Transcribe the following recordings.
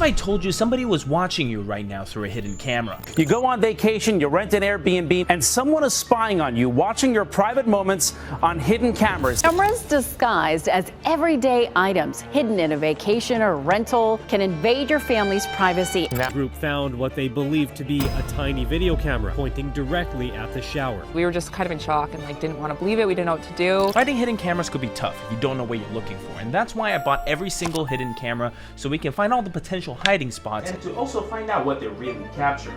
I told you somebody was watching you right now through a hidden camera? You go on vacation, you rent an Airbnb, and someone is spying on you, watching your private moments on hidden cameras. Cameras disguised as everyday items hidden in a vacation or rental can invade your family's privacy. That group found what they believed to be a tiny video camera pointing directly at the shower. We were just kind of in shock and didn't want to believe it. We didn't know what to do. Finding hidden cameras could be tough if you don't know what you're looking for, and that's why I bought every single hidden camera so we can find all the potential hiding spots and to also find out what they're really capturing.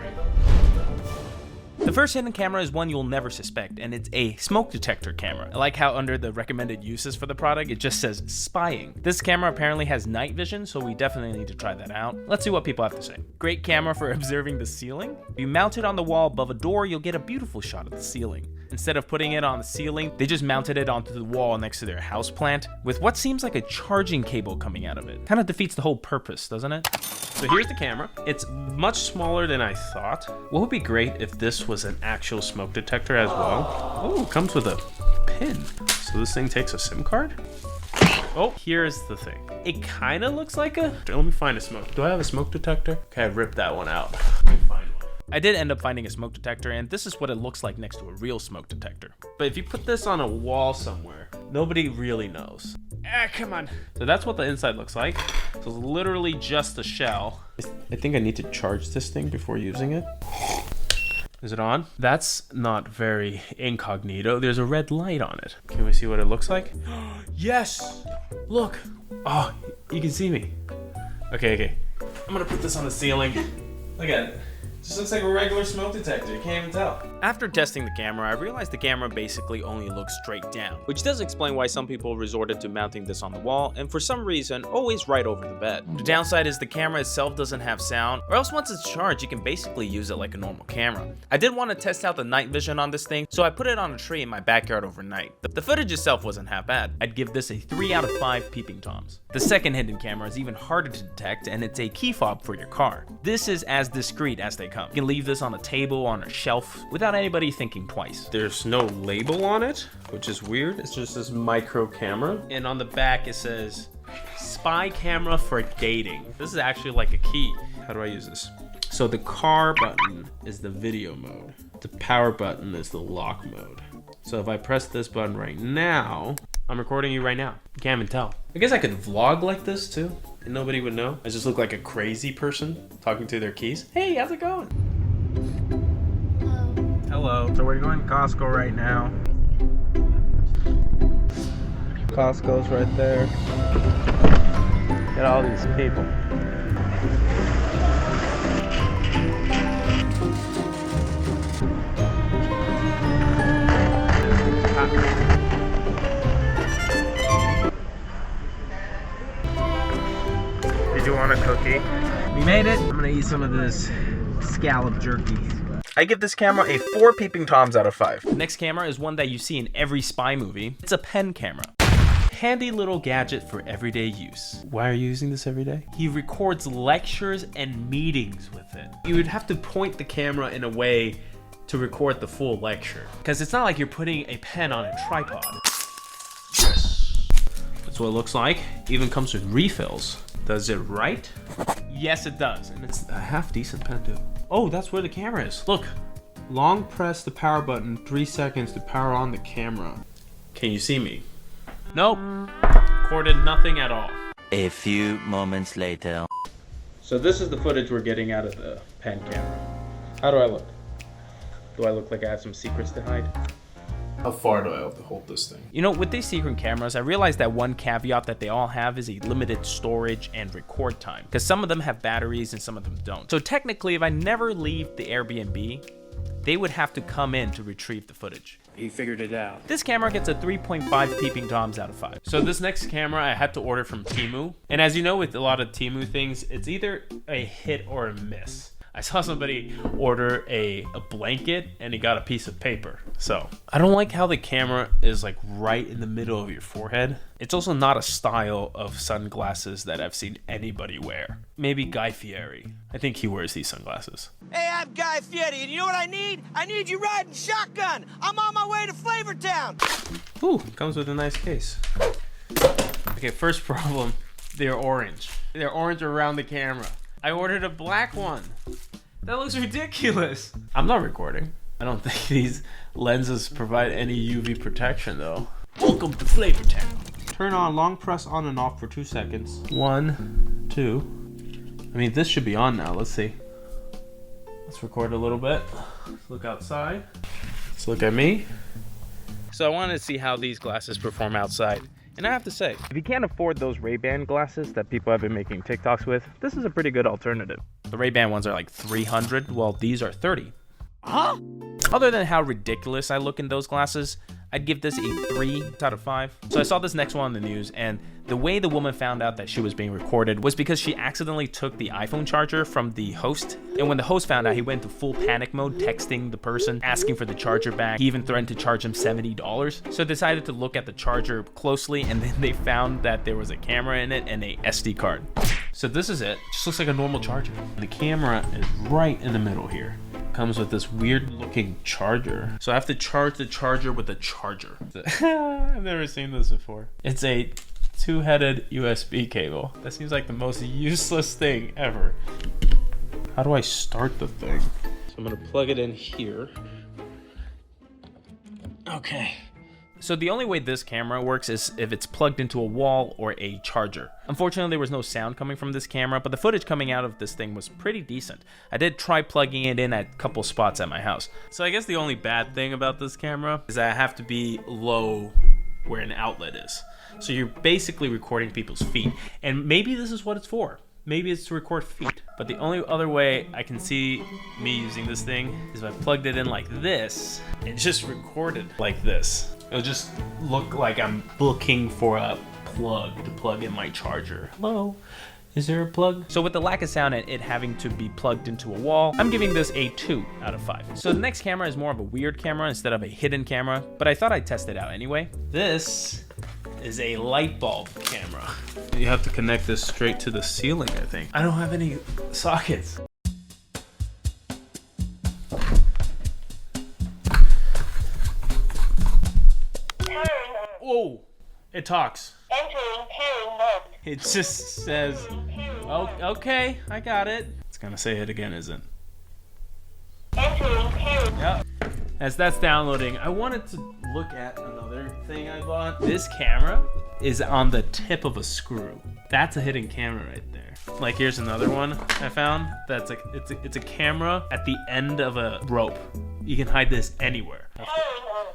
The first hidden camera is one you'll never suspect, and it's a smoke detector camera. I like how under the recommended uses for the product, it just says spying. This camera apparently has night vision, so we definitely need to try that out. Let's see what people have to say. Great camera for observing the ceiling. If you mount it on the wall above a door, you'll get a beautiful shot of the ceiling. Instead of putting it on the ceiling, they just mounted it onto the wall next to their houseplant with what seems like a charging cable coming out of it. Kind of defeats the whole purpose, doesn't it? So here's the camera. It's much smaller than I thought. What would be great if this was an actual smoke detector as well? Oh, it comes with a pin. So this thing takes a SIM card? Oh, here's the thing. It kind of looks like a... Let me find a smoke. Do I have a smoke detector? Okay, I ripped that one out. Let me find one. I did end up finding a smoke detector, and this is what it looks like next to a real smoke detector. But if you put this on a wall somewhere, nobody really knows. Come on. So that's what the inside looks like. So it's literally just a shell. I think I need to charge this thing before using it. Is it on? That's not very incognito. There's a red light on it. Can we see what it looks like? Yes! Look! Oh, you can see me. Okay. I'm gonna put this on the ceiling. Look at it. Just looks like a regular smoke detector. You can't even tell. After testing the camera, I realized the camera basically only looks straight down, which does explain why some people resorted to mounting this on the wall, and for some reason, always right over the bed. The downside is the camera itself doesn't have sound, or else once it's charged, you can basically use it like a normal camera. I did want to test out the night vision on this thing, so I put it on a tree in my backyard overnight. The footage itself wasn't half bad. I'd give this a 3 out of 5 peeping toms. The second hidden camera is even harder to detect, and it's a key fob for your car. This is as discreet as they come. You can leave this on a table, on a shelf, without anybody thinking twice. There's no label on it, which is weird. It's just this micro camera. And on the back it says, spy camera for dating. This is actually like a key. How do I use this? So the car button is the video mode. The power button is the lock mode. So if I press this button right now, I'm recording you right now. You can't even tell. I guess I could vlog like this too, and nobody would know. I just look like a crazy person talking to their keys. Hey, how's it going? Hello. So we're going to Costco right now. Costco's right there. Got all these people. Did you want a cookie? We made it. I'm gonna eat some of this scallop jerky. I give this camera a 4 peeping toms out of 5. The next camera is one that you see in every spy movie. It's a pen camera. Handy little gadget for everyday use. Why are you using this every day? He records lectures and meetings with it. You would have to point the camera in a way to record the full lecture, because it's not like you're putting a pen on a tripod. Yes. That's what it looks like. Even comes with refills. Does it write? Yes, it does. And it's A half decent pen too. Oh, that's where the camera is. Look. Long press the power button 3 seconds to power on the camera. Can you see me? nope. Recorded nothing at all. A few moments later. So this is the footage we're getting out of the pen camera. How do I look? Do I look like I have some secrets to hide? How far do I have to hold this thing? You know, with these secret cameras, I realized that one caveat that they all have is a limited storage and record time, because some of them have batteries and some of them don't. So technically, if I never leave the Airbnb, they would have to come in to retrieve the footage. He figured it out. This camera gets a 3.5 peeping toms out of 5. So this next camera I had to order from Temu. And as you know, with a lot of Temu things, it's either a hit or a miss. I saw somebody order a blanket and he got a piece of paper. So I don't like how the camera is like right in the middle of your forehead. It's also not a style of sunglasses that I've seen anybody wear. Maybe Guy Fieri. I think he wears these sunglasses. Hey, I'm Guy Fieri, and you know what I need? I need you riding shotgun. I'm on my way to Flavortown. Ooh, comes with a nice case. Okay, first problem, they're orange. They're orange around the camera. I ordered a black one. That looks ridiculous. I'm not recording. I don't think these lenses provide any UV protection though. Welcome to Flavor Town. Turn on, long press on and off for 2 seconds. 1, 2. I mean, this should be on now. Let's see. Let's record a little bit. Let's look outside. Let's look at me. So I wanted to see how these glasses perform outside. And I have to say, if you can't afford those Ray-Ban glasses that people have been making TikToks with, this is a pretty good alternative. The Ray-Ban ones are like $300, while these are $30. Huh? Other than how ridiculous I look in those glasses, I'd give this a 3 out of 5. So I saw this next one on the news, and the way the woman found out that she was being recorded was because she accidentally took the iPhone charger from the host. And when the host found out, he went into full panic mode, texting the person, asking for the charger back. He even threatened to charge him $70. So decided to look at the charger closely, and then they found that there was a camera in it and a SD card. So this is it. Just looks like a normal charger. The camera is right in the middle here. Comes with this weird looking charger. So I have to charge the charger with a charger. I've never seen this before. It's a 2-headed USB cable. That seems like the most useless thing ever. How do I start the thing? So I'm gonna plug it in here. Okay. So the only way this camera works is if it's plugged into a wall or a charger. Unfortunately, there was no sound coming from this camera, but the footage coming out of this thing was pretty decent. I did try plugging it in at a couple spots at my house. So I guess the only bad thing about this camera is that I have to be low where an outlet is. So you're basically recording people's feet. And maybe this is what it's for. Maybe it's to record feet. But the only other way I can see me using this thing is if I plugged it in like this and just recorded like this. It'll just look like I'm looking for a plug to plug in my charger. Hello, is there a plug? So with the lack of sound and it having to be plugged into a wall, I'm giving this a 2 out of 5. So the next camera is more of a weird camera instead of a hidden camera, but I thought I'd test it out anyway. This is a light bulb camera. You have to connect this straight to the ceiling, I think. I don't have any sockets. Oh, it talks. It just says, oh, okay, I got it. It's gonna say it again, isn't it? Yep. As that's downloading, I wanted to look at another thing I bought. This camera is on the tip of a screw. That's a hidden camera right there. Like here's another one I found. That's it's a camera at the end of a rope. You can hide this anywhere.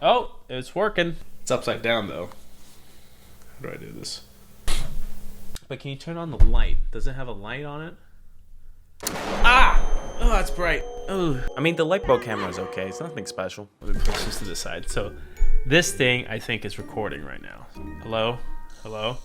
Oh, it's working. It's upside down though. How do I do this? But can you turn on the light? Does it have a light on it? Ah! Oh, that's bright. Oh. I mean, the light bulb camera is okay. It's nothing special. Let me push this to the side. So this thing I think is recording right now. Hello? Hello?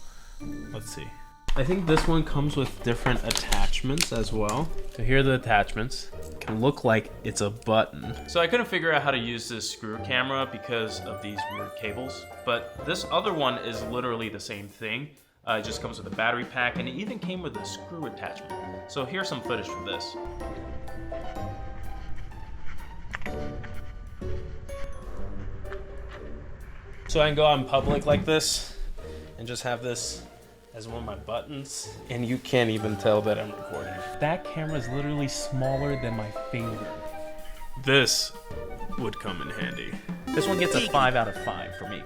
Let's see. I think this one comes with different attachments as well. So here are the attachments. It can look like it's a button. So I couldn't figure out how to use this screw camera because of these weird cables. But this other one is literally the same thing. It just comes with a battery pack, and it even came with a screw attachment. So here's some footage from this. So I can go out in public like this and just have this as one of my buttons, and you can't even tell that I'm recording. That camera is literally smaller than my finger. This would come in handy. This one gets a 5 out of 5 for me.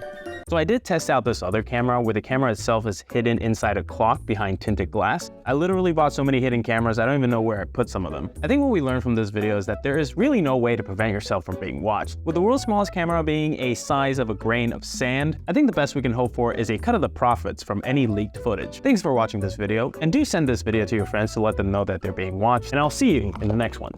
So I did test out this other camera where the camera itself is hidden inside a clock behind tinted glass. I literally bought so many hidden cameras, I don't even know where I put some of them. I think what we learned from this video is that there is really no way to prevent yourself from being watched. With the world's smallest camera being a size of a grain of sand, I think the best we can hope for is a cut of the profits from any leaked footage. Thanks for watching this video, and do send this video to your friends to let them know that they're being watched, and I'll see you in the next one.